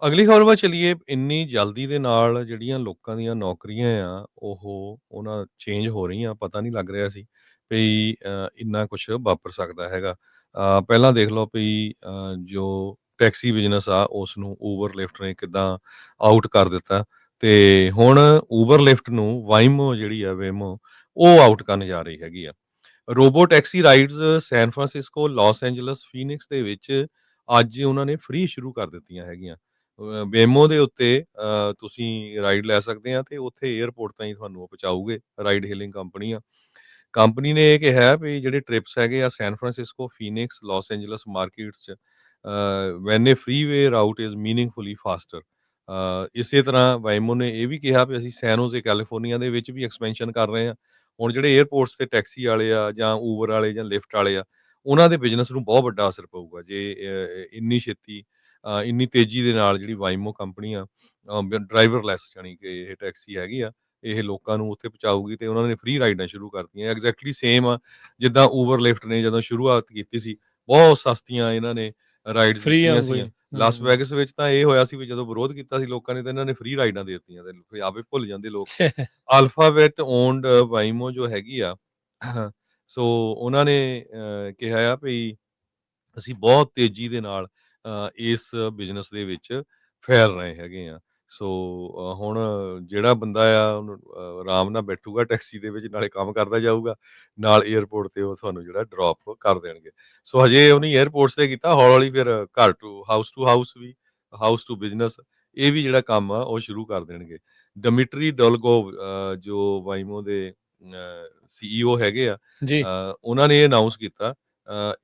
ਅਗਲੀ ਖਬਰ ਵੱਲ ਚਲੀਏ। ਇੰਨੀ ਜਲਦੀ ਦੇ ਨਾਲ ਜਿਹੜੀਆਂ ਲੋਕਾਂ ਦੀਆਂ ਨੌਕਰੀਆਂ ਆ, ਉਹਨਾਂ ਚੇਂਜ ਹੋ ਰਹੀਆਂ। ਪਤਾ ਨਹੀਂ ਲੱਗ ਰਿਹਾ ਸੀ ਵੀ ਇੰਨਾ ਕੁਛ ਵਾਪਰ ਸਕਦਾ ਹੈਗਾ। ਪਹਿਲਾਂ ਦੇਖ ਲਓ ਵੀ ਜੋ ਟੈਕਸੀ ਬਿਜ਼ਨਸ ਆ, ਉਸ ਨੂੰ ਊਬਰ, ਲਿਫਟ ਨੇ ਕਿੱਦਾਂ ਆਊਟ ਕਰ ਦਿੱਤਾ ਅਤੇ ਹੁਣ ਊਬਰ, ਲਿਫਟ ਨੂੰ ਵਾਈਮੋ ਜਿਹੜੀ ਆ, ਵੇਮੋ, ਉਹ ਆਊਟ ਕਰਨ ਜਾ ਰਹੀ ਹੈਗੀ ਆ। Robo taxi rides San Francisco, Los Angeles, Phoenix ਦੇ ਵਿੱਚ ਅੱਜ ਉਹਨਾਂ ਨੇ ਫ੍ਰੀ ਸ਼ੁਰੂ ਕਰ ਦਿੱਤੀਆਂ ਹੈਗੀਆਂ। ਵੇਮੋ ਦੇ ਉੱਤੇ ਤੁਸੀਂ ਰਾਈਡ ਲੈ ਸਕਦੇ ਆ ਅਤੇ ਉੱਥੇ ਏਅਰਪੋਰਟ ਤਾਈਂ ਤੁਹਾਨੂੰ ਉਹ ਪਹੁੰਚਾਊਗੇ। ਰਾਈਡ ਹੇਲਿੰਗ ਕੰਪਨੀ ਆ। ਕੰਪਨੀ ਨੇ ਇਹ ਕਿਹਾ ਵੀ ਜਿਹੜੇ ਟ੍ਰਿਪਸ ਹੈਗੇ ਆ San Francisco, Phoenix, Los Angeles markets 'ਚ when a freeway route is meaningfully faster. ਇਸੇ ਤਰ੍ਹਾਂ ਵਾਈਮੋ ਨੇ ਇਹ ਵੀ ਕਿਹਾ ਵੀ ਅਸੀਂ ਸੈਨ ਹੋਜ਼ੇ, ਕੈਲੀਫੋਰਨੀਆ ਦੇ ਵਿੱਚ ਵੀ ਐਕਸਪੈਂਸ਼ਨ ਕਰ ਰਹੇ ਹਾਂ। ਹੁਣ ਜਿਹੜੇ ਏਅਰਪੋਰਟਸ 'ਤੇ ਟੈਕਸੀ ਵਾਲੇ ਆ ਜਾਂ ਊਬਰ ਵਾਲੇ ਜਾਂ ਲਿਫਟ ਵਾਲੇ ਆ, ਉਹਨਾਂ ਦੇ ਬਿਜ਼ਨਸ ਨੂੰ ਬਹੁਤ ਵੱਡਾ ਅਸਰ ਪਊਗਾ ਜੇ ਇੰਨੀ ਛੇਤੀ ਇੰਨੀ ਤੇਜ਼ੀ ਦੇ ਨਾਲ ਜਿਹੜੀ ਵਾਈਮੋ ਕੰਪਨੀ ਆ, ਡਰਾਈਵਰਲੈਸ ਜਾਣੀ ਕਿ ਇਹ ਟੈਕਸੀ ਹੈਗੀ ਆ, ਇਹ ਲੋਕਾਂ ਨੂੰ ਉੱਥੇ ਪਹੁੰਚਾਊਗੀ ਅਤੇ ਉਹਨਾਂ ਨੇ ਫ੍ਰੀ ਰਾਈਡਾਂ ਸ਼ੁਰੂ ਕਰਤੀਆਂ। ਐਗਜ਼ੈਕਟਲੀ ਸੇਮ ਆ ਜਿੱਦਾਂ ਊਬਰ, ਲਿਫਟ ਨੇ ਜਦੋਂ ਸ਼ੁਰੂਆਤ ਕੀਤੀ ਸੀ, ਬਹੁਤ ਸਸਤੀਆਂ ਇਹਨਾਂ ਨੇ ਰਾਈਡਸ ਫ੍ਰੀ ਦਿੱਤੀਆਂ ਵਾਂਗੂ ਸੀਗੀਆਂ। ਹੀ। ਲਾਸ ਵੈਗਸ ਵਿੱਚ ਤਾਂ ਇਹ ਹੋਇਆ ਸੀ ਵੀ ਜਦੋਂ ਵਿਰੋਧ ਕੀਤਾ ਸੀ ਲੋਕਾਂ ਨੇ, ਤਾਂ ਇਹਨਾਂ ਨੇ ਫ੍ਰੀ ਰਾਈਡਾਂ ਦੇ ਦਿੱਤੀਆਂ ਅਤੇ ਆਪੇ ਭੁੱਲ ਜਾਂਦੇ ਲੋਕ। ਅਲਫਾਬੈਟ ਓਨਡ ਵਾਈਮੋ ਜੋ ਹੈਗੀ ਆ, ਸੋ ਉਹਨਾਂ ਨੇ ਕਿਹਾ ਆ ਵੀ ਅਸੀਂ ਬਹੁਤ ਤੇਜ਼ੀ ਦੇ ਨਾਲ ਇਸ ਬਿਜ਼ਨਸ ਦੇ ਵਿੱਚ ਫੈਲ ਰਹੇ ਹੈਗੇ ਆ। ਸੋ ਹੁਣ ਜਿਹੜਾ ਬੰਦਾ ਆ ਉਹਨੂੰ ਆਰਾਮ ਨਾਲ ਬੈਠੂਗਾ ਟੈਕਸੀ ਦੇ ਵਿੱਚ, ਨਾਲੇ ਕੰਮ ਕਰਦਾ ਜਾਊਗਾ, ਨਾਲ ਏਅਰਪੋਰਟ 'ਤੇ ਉਹ ਤੁਹਾਨੂੰ ਜਿਹੜਾ ਡਰੋਪ ਕਰ ਦੇਣਗੇ। ਸੋ ਹਜੇ ਉਹਨੇ ਏਅਰਪੋਰਟਸ 'ਤੇ ਕੀਤਾ, ਹੌਲੀ-ਹੌਲੀ ਫਿਰ ਘਰ ਟੂ ਹਾਊਸ ਵੀ, ਹਾਊਸ ਟੂ ਬਿਜ਼ਨਸ, ਇਹ ਵੀ ਜਿਹੜਾ ਕੰਮ ਆ ਉਹ ਸ਼ੁਰੂ ਕਰ ਦੇਣਗੇ। ਡਮਿਟਰੀ ਡੋਲਗੋਵ ਜੋ ਵਾਈਮੋ ਦੇ CEO ਹੈਗੇ ਆ, ਜੀ। ਉਹਨਾਂ ਨੇ ਇਹ ਅਨਾਊਂਸ ਕੀਤਾ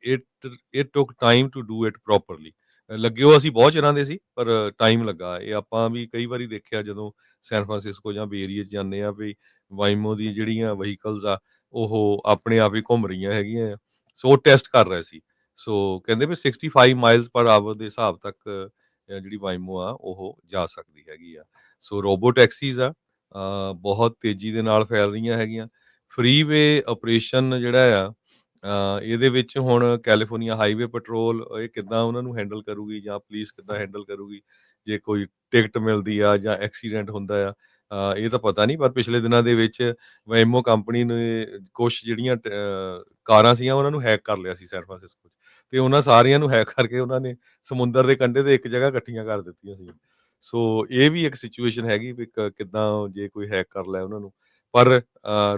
it took time to do it properly. ਲੱਗਿਓ ਅਸੀਂ ਬਹੁਤ ਚਿਰਾਂ ਦੇ ਸੀ, ਪਰ ਟਾਈਮ ਲੱਗਾ। ਇਹ ਆਪਾਂ ਵੀ ਕਈ ਵਾਰੀ ਦੇਖਿਆ ਜਦੋਂ ਸੈਨ ਫਰਾਂਸਿਸਕੋ ਜਾਂ ਬੇ ਏਰੀਏ 'ਚ ਜਾਂਦੇ ਆ ਵੀ ਵਾਈਮੋ ਦੀ ਜਿਹੜੀਆਂ ਵਹੀਕਲਸ ਆ, ਉਹ ਆਪਣੇ ਆਪ ਹੀ ਘੁੰਮ ਰਹੀਆਂ ਹੈਗੀਆਂ ਆ। ਸੋ ਉਹ ਟੈਸਟ ਕਰ ਰਹੇ ਸੀ। ਸੋ ਕਹਿੰਦੇ ਵੀ 65 ਮਾਈਲਜ਼ ਪਰ ਆਵਰ ਦੇ ਹਿਸਾਬ ਤੱਕ ਜਿਹੜੀ ਵਾਈਮੋ ਆ ਉਹ ਜਾ ਸਕਦੀ ਹੈਗੀ ਆ। ਸੋ ਰੋਬੋ ਟੈਕਸੀਜ਼ ਆ, ਬਹੁਤ ਤੇਜ਼ੀ ਦੇ ਨਾਲ ਫੈਲ ਰਹੀਆਂ ਹੈਗੀਆਂ। ਫ੍ਰੀਵੇ ਆਪਰੇਸ਼ਨ ਜਿਹੜਾ ਆ, ਇਹਦੇ ਵਿੱਚ ਹੁਣ ਕੈਲੀਫੋਰਨੀਆ ਹਾਈਵੇ ਪੈਟਰੋਲ ਇਹ ਕਿੱਦਾਂ ਉਹਨਾਂ ਨੂੰ ਹੈਂਡਲ ਕਰੂਗੀ ਜਾਂ ਪੁਲਿਸ ਕਿੱਦਾਂ ਹੈਂਡਲ ਕਰੂਗੀ ਜੇ ਕੋਈ ਟਿਕਟ ਮਿਲਦੀ ਆ ਜਾਂ ਐਕਸੀਡੈਂਟ ਹੁੰਦਾ ਆ, ਇਹ ਤਾਂ ਪਤਾ ਨਹੀਂ। ਪਰ ਪਿਛਲੇ ਦਿਨਾਂ ਦੇ ਵਿੱਚ ਵੈਮੋ ਕੰਪਨੀ ਨੇ ਕੁਛ ਜਿਹੜੀਆਂ ਕਾਰਾਂ ਸੀਗੀਆਂ ਉਹਨਾਂ ਨੂੰ ਹੈਕ ਕਰ ਲਿਆ ਸੀ ਸੈਨ ਫਰਾਂਸਿਸਕੋ 'ਚ, ਅਤੇ ਉਹਨਾਂ ਸਾਰੀਆਂ ਨੂੰ ਹੈਕ ਕਰਕੇ ਉਹਨਾਂ ਨੇ ਸਮੁੰਦਰ ਦੇ ਕੰਢੇ 'ਤੇ ਇੱਕ ਜਗ੍ਹਾ ਇਕੱਠੀਆਂ ਕਰ ਦਿੱਤੀਆਂ ਸੀ। ਸੋ ਇਹ ਵੀ ਇੱਕ ਸਿਚੁਏਸ਼ਨ ਹੈਗੀ ਵੀ ਕਿੱਦਾਂ ਜੇ ਕੋਈ ਹੈਕ ਕਰ ਲੈ ਉਹਨਾਂ ਨੂੰ। ਪਰ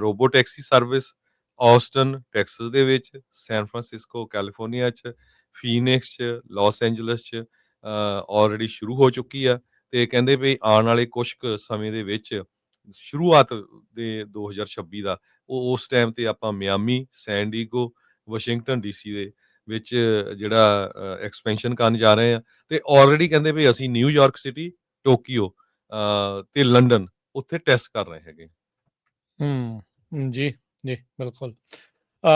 robo taxi service Aston Texas ਦੇ ਵਿੱਚ, ਸੈਨ ਫਰਾਂਸਿਸਕੋ ਕੈਲੀਫੋਰਨੀਆ 'ਚ, ਫੀਨਿਕਸ 'ਚ, ਲਾਸ ਐਂਜਲਸ 'ਚ ਆਲਰੇਡੀ ਸ਼ੁਰੂ ਹੋ ਚੁੱਕੀ ਆ ਅਤੇ ਕਹਿੰਦੇ ਵੀ ਆਉਣ ਵਾਲੇ ਕੁਛ ਕੁ ਸਮੇਂ ਦੇ ਵਿੱਚ ਸ਼ੁਰੂਆਤ ਦੇ 2026 ਦਾ ਉਸ ਟਾਈਮ 'ਤੇ ਆਪਾਂ ਮਿਆਮੀ, ਸੈਨ ਡੀਗੋ, ਵਾਸ਼ਿੰਗਟਨ DC ਦੇ ਵਿੱਚ ਜਿਹੜਾ ਐਕਸਪੈਂਸ਼ਨ ਕਰਨ ਜਾ ਰਹੇ ਹਾਂ ਅਤੇ ਆਲਰੇਡੀ ਕਹਿੰਦੇ ਵੀ ਅਸੀਂ ਨਿਊਯਾਰਕ ਸਿਟੀ, ਟੋਕੀਓ ਅਤੇ ਲੰਡਨ ਉੱਥੇ ਟੈਸਟ ਕਰ ਰਹੇ ਹੈਗੇ। ਜੀ, ਜੀ, ਬਿਲਕੁਲ।